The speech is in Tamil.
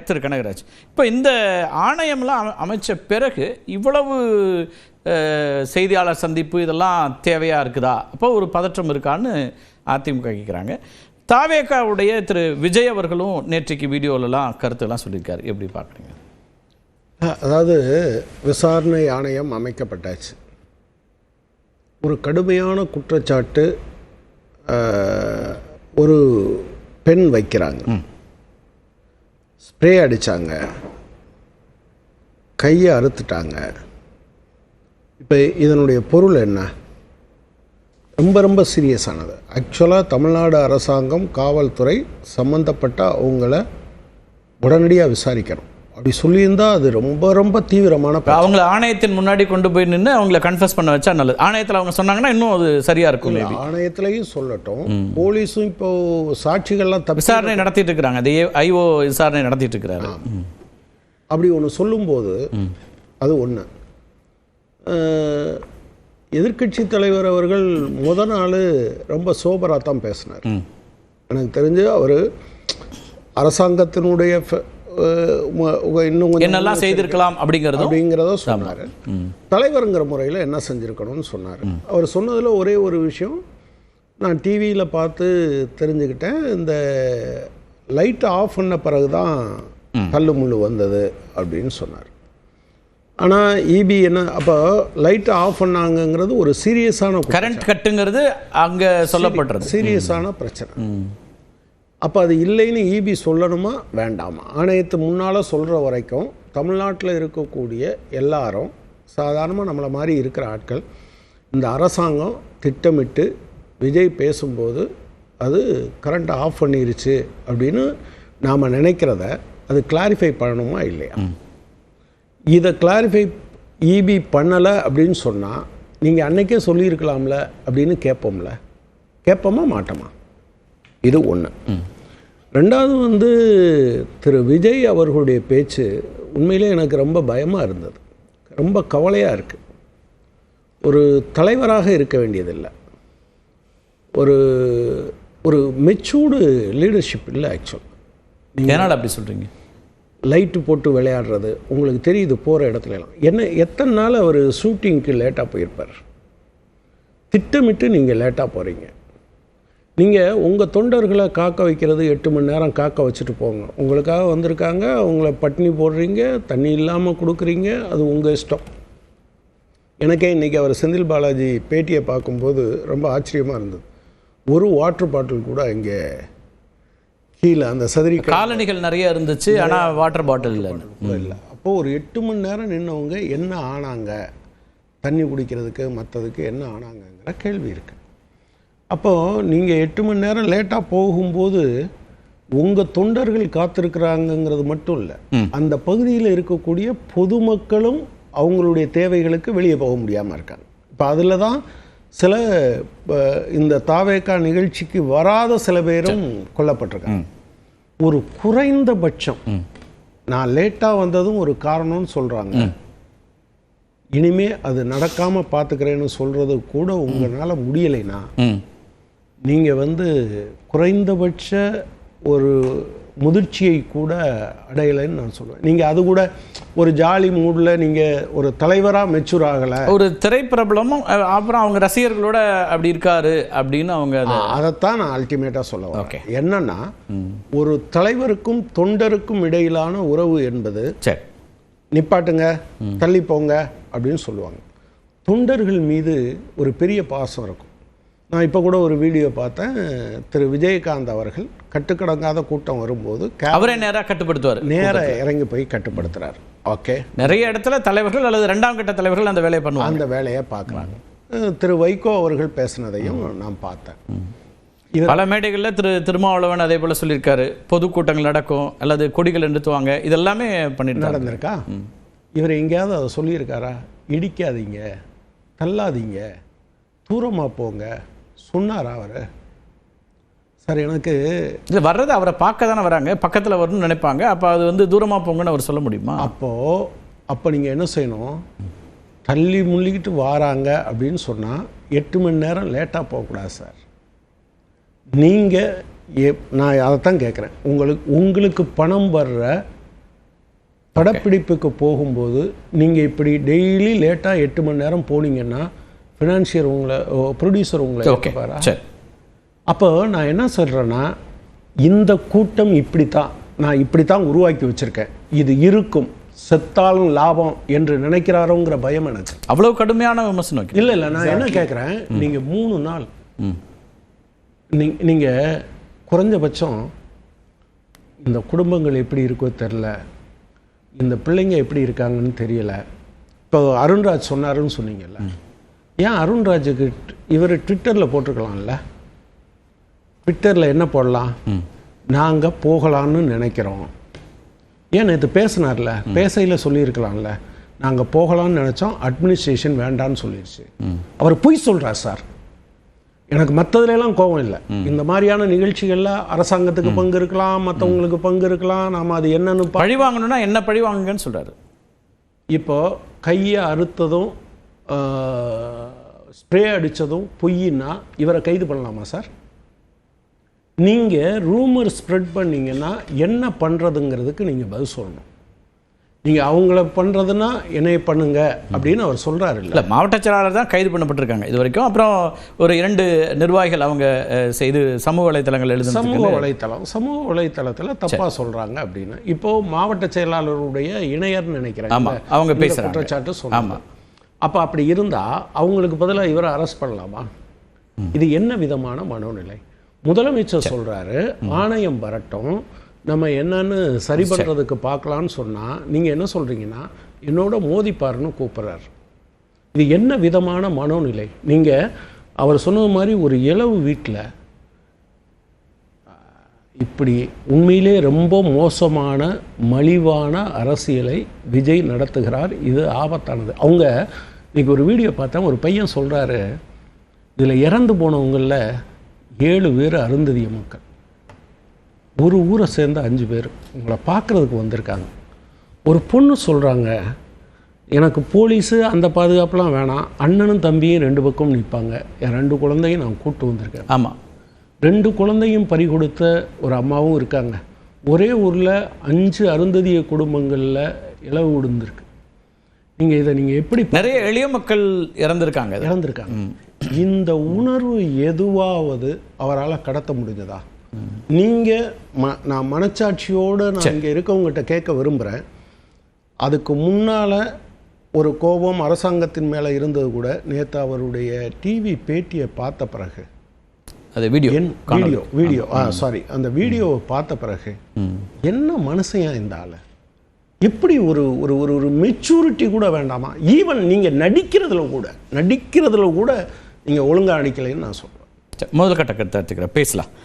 திரு கனகராஜ், இப்போ இந்த ஆணையம்லாம் அமைச்ச பிறகு இவ்வளவு செய்தியாளர் சந்திப்பு இதெல்லாம் தேவையாக இருக்குதா? அப்போ ஒரு பதற்றம் இருக்கான்னு அதிமுக கேட்குறாங்க. தாவேகாவுடைய திரு விஜய் அவர்களும் நேற்றைக்கு வீடியோலலாம் கருத்துலாம் சொல்லியிருக்காரு. எப்படி பார்க்குறீங்க? அதாவது விசாரணை ஆணையம் அமைக்கப்பட்டாச்சு. ஒரு கடுமையான குற்றச்சாட்டு ஒரு பெண் வைக்கிறாங்க. ஸ்ப்ரே அடித்தாங்க, கையை அறுத்துட்டாங்க. இப்போ இதனுடைய பொருள் என்ன? ரொம்ப ரொம்ப சீரியஸானது. ஆக்சுவலாக தமிழ்நாடு அரசாங்கம், காவல்துறை சம்மந்தப்பட்ட அவங்கள உடனடியாக விசாரிக்கணும். அப்படி சொல்லியிருந்தால் அது ரொம்ப ரொம்ப தீவிரமான. அவங்கள ஆணையத்தின் முன்னாடி கொண்டு போய் நின்று அவங்கள கன்ஃபஸ் பண்ண வச்சா நல்லது. ஆணையத்தில் அவங்க சொன்னாங்கன்னா இன்னும் அது சரியாக இருக்கும். ஆணையத்திலையும் சொல்லட்டும், போலீஸும் இப்போ சாட்சிகள்லாம் விசாரணை நடத்திட்டு இருக்கிறாங்க. அது ஐஓ விசாரணை நடத்திட்டு இருக்கிறாரு. அப்படி ஒன்று சொல்லும்போது அது ஒன்று. எதிர்கட்சி தலைவர் அவர்கள் நாள் ரொம்ப சோபராக தான் பேசினார். எனக்கு தெரிஞ்சு அவர் அரசாங்கத்தினுடைய இன்னும் என்னெல்லாம் செய்திருக்கலாம் அப்படிங்கிறத சொன்னார். தலைவருங்கிற முறையில் என்ன செஞ்சுருக்கணும்னு சொன்னார். அவர் சொன்னதில் ஒரே ஒரு விஷயம் நான் டிவியில் பார்த்து தெரிஞ்சுக்கிட்டேன். இந்த லைட்டை ஆஃப் பண்ண பிறகு தான் கல் முள்ளு வந்தது அப்படின்னு சொன்னார். ஆனால் இபி என்ன, அப்போ லைட்டை ஆஃப் பண்ணாங்கங்கிறது ஒரு சீரியஸான கரண்ட் கட்டுங்கிறது அங்கே சொல்லப்படுறது சீரியஸான பிரச்சனை. அப்போ அது இல்லைன்னு இபி சொல்லணுமா வேண்டாமா? ஆணையத்து முன்னால் சொல்கிற வரைக்கும் தமிழ்நாட்டில் இருக்கக்கூடிய எல்லாரும், சாதாரணமாக நம்மளை மாதிரி இருக்கிற ஆட்கள், இந்த அரசாங்கம் திட்டமிட்டு விஜய் பேசும்போது அது கரண்ட்டை ஆஃப் பண்ணிருச்சு அப்படின்னு நாம் நினைக்கிறத அது கிளாரிஃபை பண்ணணுமா இல்லையா? இதை கிளாரிஃபை இபி பண்ணலை அப்படின்னு சொன்னால் நீங்கள் அன்றைக்கே சொல்லியிருக்கலாம்ல அப்படின்னு கேட்போமா மாட்டோமா? இது ஒன்று. ரெண்டாவது திரு விஜய் அவர்களுடைய பேச்சு உண்மையிலே எனக்கு ரொம்ப பயமாக இருந்தது, ரொம்ப கவலையாக இருக்குது. ஒரு தலைவராக இருக்க வேண்டியதில்லை, ஒரு ஒரு மெச்சூர்டு லீடர்ஷிப் இல்லை. ஆக்சுவல் நீங்கள் அப்படி சொல்கிறீங்க. லைட்டு போட்டு விளையாடுறது உங்களுக்கு தெரியுது போகிற இடத்துலலாம். எத்தனை நாள் அவர் ஷூட்டிங்க்கு லேட்டாக போயிருப்பார். திட்டமிட்டு நீங்கள் லேட்டாக போகிறீங்க. நீங்கள் உங்கள் தொண்டர்களை காக்க வைக்கிறது 8 மணி நேரம் காக்க வச்சுட்டு போங்க. உங்களுக்காக வந்திருக்காங்க, அவங்கள பட்டினி போடுறீங்க, தண்ணி இல்லாமல் கொடுக்குறீங்க, அது உங்கள் இஷ்டம். எனக்கே இன்றைக்கி அவர் செந்தில் பாலாஜி பேட்டியை பார்க்கும்போது ரொம்ப ஆச்சரியமாக இருந்தது. ஒரு வாட்டர் பாட்டில் கூட இங்கே கீழே அந்த சதுரி காலனிகள் நிறைய இருந்துச்சு, ஆனால் வாட்டர் பாட்டில் இல்லை. அப்போது ஒரு 8 மணி நேரம் நின்றவங்க என்ன ஆனாங்க, தண்ணி குடிக்கிறதுக்கு மற்றதுக்கு என்ன ஆனாங்கங்கிற கேள்வி இருக்குது. அப்போது நீங்கள் 8 மணி நேரம் லேட்டாக போகும்போது உங்கள் தொண்டர்கள் காத்திருக்கிறாங்கங்கிறது மட்டும் இல்லை, அந்த பகுதியில் இருக்கக்கூடிய பொதுமக்களும் அவங்களுடைய தேவைகளுக்கு வெளியே போக முடியாமல் இருக்காங்க. இப்போ அதில் தான் சில இந்த தாவேகா நிகழ்ச்சிக்கு வராத சில பேரும் கொல்லப்பட்டிருக்காங்க. ஒரு குறைந்தபட்சம் நான் லேட்டாக வந்ததும் ஒரு காரணம்னு சொல்கிறாங்க. இனிமே அது நடக்காமல் பார்த்துக்கிறேன்னு சொல்கிறது கூட உங்களால் முடியலைன்னா நீங்கள் குறைந்தபட்ச ஒரு முதிர்ச்சியை கூட அடையலைன்னு நான் சொல்லுவேன். நீங்கள் அது கூட ஒரு ஜாலி மூடில் நீங்கள் ஒரு தலைவராக மெச்சூர் ஆகலை. ஒரு திரைப்பிரபலமும் அப்புறம் அவங்க ரசிகர்களோட அப்படி இருக்காரு அப்படின்னு அவங்க அதைத்தான் நான் அல்டிமேட்டாக சொல்ல வரேன். என்னன்னா, ஒரு தலைவருக்கும் தொண்டருக்கும் இடையிலான உறவு என்பது நிப்பாட்டுங்க, தள்ளி போங்க அப்படின்னு சொல்லுவாங்க. தொண்டர்கள் மீது ஒரு பெரிய பாசம் இருக்கும். நான் இப்போ கூட ஒரு வீடியோ பார்த்தேன். திரு விஜயகாந்த் அவர்கள் கட்டுக்கடங்காத கூட்டம் வரும்போது அவரே நேராக கட்டுப்படுத்துவார், நேராக இறங்கி போய் கட்டுப்படுத்துறாரு. ஓகே, நிறைய இடத்துல தலைவர்கள் அல்லது 2ஆம் கட்ட தலைவர்கள் அந்த வேலையை பண்ணுவாங்க, அந்த வேலையை பார்க்குறாங்க. திரு வைகோ அவர்கள் பேசினதையும் நான் பார்த்தேன். பல மேடைகளில் திருமாவளவன் அதே போல் சொல்லியிருக்காரு, பொதுக்கூட்டங்கள் நடக்கும் அல்லது கொடிகள் நிறுத்துவாங்க, இதெல்லாமே பண்ணிட்டு நடந்திருக்கா? இவர் எங்கேயாவது அதை சொல்லியிருக்காரா? இடிக்காதீங்க, தள்ளாதீங்க, தூரமாக போங்க சொன்னாரா அவர்? சார், எனக்கு இது வர்றது அவரை பார்க்க தானே வராங்க, பக்கத்தில் வரணும்னு நினைப்பாங்க. அப்போ அது தூரமாக போங்கன்னு அவர் சொல்ல முடியுமா? அப்போ நீங்கள் என்ன செய்யணும்? தள்ளி முள்ளிக்கிட்டு வாராங்க அப்படின்னு சொன்னால் 8 மணி நேரம் லேட்டாக போகக்கூடாது சார். நீங்கள் நான் அதைத்தான் கேட்குறேன். உங்களுக்கு பணம் வர்ற படப்பிடிப்புக்கு போகும்போது நீங்கள் இப்படி டெய்லி லேட்டாக 8 மணி நேரம் போனீங்கன்னா ஃபினான்ஷியர் ப்ரொடியூசர் உங்களை கேட்பாரா? அப்போ நான் என்ன சொல்கிறேன்னா, இந்த கூட்டம் நான் இப்படி தான் உருவாக்கி வச்சுருக்கேன், இது இருக்கும், செத்தாலும் லாபம் என்று நினைக்கிறாரோங்கிற பயம் எனக்கு. அவ்வளோ கடுமையான விமர்சனம் இல்லை நான் என்ன கேட்குறேன், நீங்கள் 3 நாள் நீங்கள் குறைஞ்சபட்சம் இந்த குடும்பங்கள் எப்படி இருக்கோ தெரில, இந்த பிள்ளைங்க எப்படி இருக்காங்கன்னு தெரியல. இப்போ அருண்ராஜ் சொன்னாருன்னு சொன்னீங்கல்ல, ஏன் அருண்ராஜுக்கு இவர் ட்விட்டரில் போட்டிருக்கலாம்ல? ட்விட்டரில் என்ன போடலாம், நாங்கள் போகலான்னு நினைக்கிறோம். ஏன் நேற்று பேசினார்ல, பேசையில் சொல்லியிருக்கலாம்ல, நாங்கள் போகலான்னு நினச்சோம், அட்மினிஸ்ட்ரேஷன் வேண்டான்னு சொல்லிடுச்சு. அவர் பொய் சொல்கிறார் சார். எனக்கு மற்றதுலாம் கோபம் இல்லை. இந்த மாதிரியான நிகழ்ச்சிகளில் அரசாங்கத்துக்கு பங்கு இருக்கலாம், மற்றவங்களுக்கு பங்கு இருக்கலாம். நாம் அது என்னன்னு பழி வாங்கணும்னா என்ன பழி வாங்குங்கன்னு சொல்கிறாரு. இப்போ கையை அறுத்ததும் ஸ்ப்ரே அடித்ததும் பொய்னா இவரை கைது பண்ணலாமா சார்? நீங்கள் ரூமர் ஸ்ப்ரெட் பண்ணிங்கன்னா என்ன பண்ணுறதுங்கிறதுக்கு நீங்கள் பதில் சொல்லணும். நீங்கள் அவங்கள பண்ணுறதுன்னா என்னைய பண்ணுங்க அப்படின்னு அவர் சொல்கிறாரு. இல்லை, மாவட்ட செயலாளர் தான் கைது பண்ணப்பட்டிருக்காங்க இது வரைக்கும். அப்புறம் ஒரு 2 நிர்வாகிகள் அவங்க செய்து சமூக வலைத்தளங்கள் எழுது சமூக வலைத்தளத்தில் தப்பாக சொல்கிறாங்க அப்படின்னு இப்போது மாவட்ட செயலாளருடைய இணையர்னு நினைக்கிறேன். ஆமாம், அவங்க பேசுகிறாங்க, குற்றச்சாட்டு சொல்கிறாங்க. அப்போ அப்படி இருந்தால் அவங்களுக்கு பதிலாக இவரை அரெஸ்ட் பண்ணலாமா? இது என்ன விதமான மனோநிலை? முதலமைச்சர் சொல்கிறாரு ஆணையம் வரட்டும், நம்ம என்னன்னு சரி பண்ணுறதுக்கு பார்க்கலான்னு சொன்னால் நீங்கள் என்ன சொல்கிறீங்கன்னா என்னோட மோதிப்பாருன்னு கூப்பிட்றாரு. இது என்ன விதமான மனோநிலை? நீங்கள் அவர் சொன்னது மாதிரி ஒரு இளவு வீட்டில் இப்படி உண்மையிலே ரொம்ப மோசமான மலிவான அரசியலை விஜய் நடத்துகிறார். இது ஆபத்தானது. அவங்க இன்றைக்கி ஒரு வீடியோ பார்த்தேன், ஒரு பையன் சொல்கிறாரு, இதில் இறந்து போனவங்களில் 7 பேர் அருந்ததிய மக்கள், ஒரு ஊரை சேர்ந்த 5 பேர் உங்களை பார்க்குறதுக்கு வந்திருக்காங்க. ஒரு பொண்ணு சொல்கிறாங்க, எனக்கு போலீஸு அந்த பாதுகாப்புலாம் வேணாம், அண்ணனும் தம்பியும் 2 பக்கம் நிற்பாங்க, என் 2 குழந்தையும் நான் கூப்பிட்டு வந்திருக்கேன். ஆமாம், 2 குழந்தையும் பறி கொடுத்த ஒரு அம்மாவும் இருக்காங்க. ஒரே ஊரில் 5 அருந்ததிய குடும்பங்களில் இழவு விழுந்திருக்கு. நீங்கள் எப்படி நிறைய எளிய மக்கள் இறந்துருக்காங்க. இந்த உணர்வு எதுவாவது அவரால் கடத்த முடிஞ்சதா? நீங்கள் நான் மனச்சாட்சியோடு நான் இங்கே இருக்கவங்ககிட்ட கேட்க விரும்புகிறேன். அதுக்கு முன்னால் ஒரு கோபம் அரசாங்கத்தின் மேலே இருந்தது கூட நேற்று அவருடைய டிவி பேட்டியை பார்த்த பிறகு, அது அந்த வீடியோவை பார்த்த பிறகு என்ன மனுஷன் இந்த ஆள், எப்படி ஒரு ஒரு ஒரு மெச்சூரிட்டி கூட வேண்டாமா? ஈவன் நீங்கள் நடிக்கிறதுல கூட நீங்கள் ஒழுங்காக நடிக்கலைன்னு நான் சொல்கிறேன். முதல் கட்ட கருத்து பேசலாம்.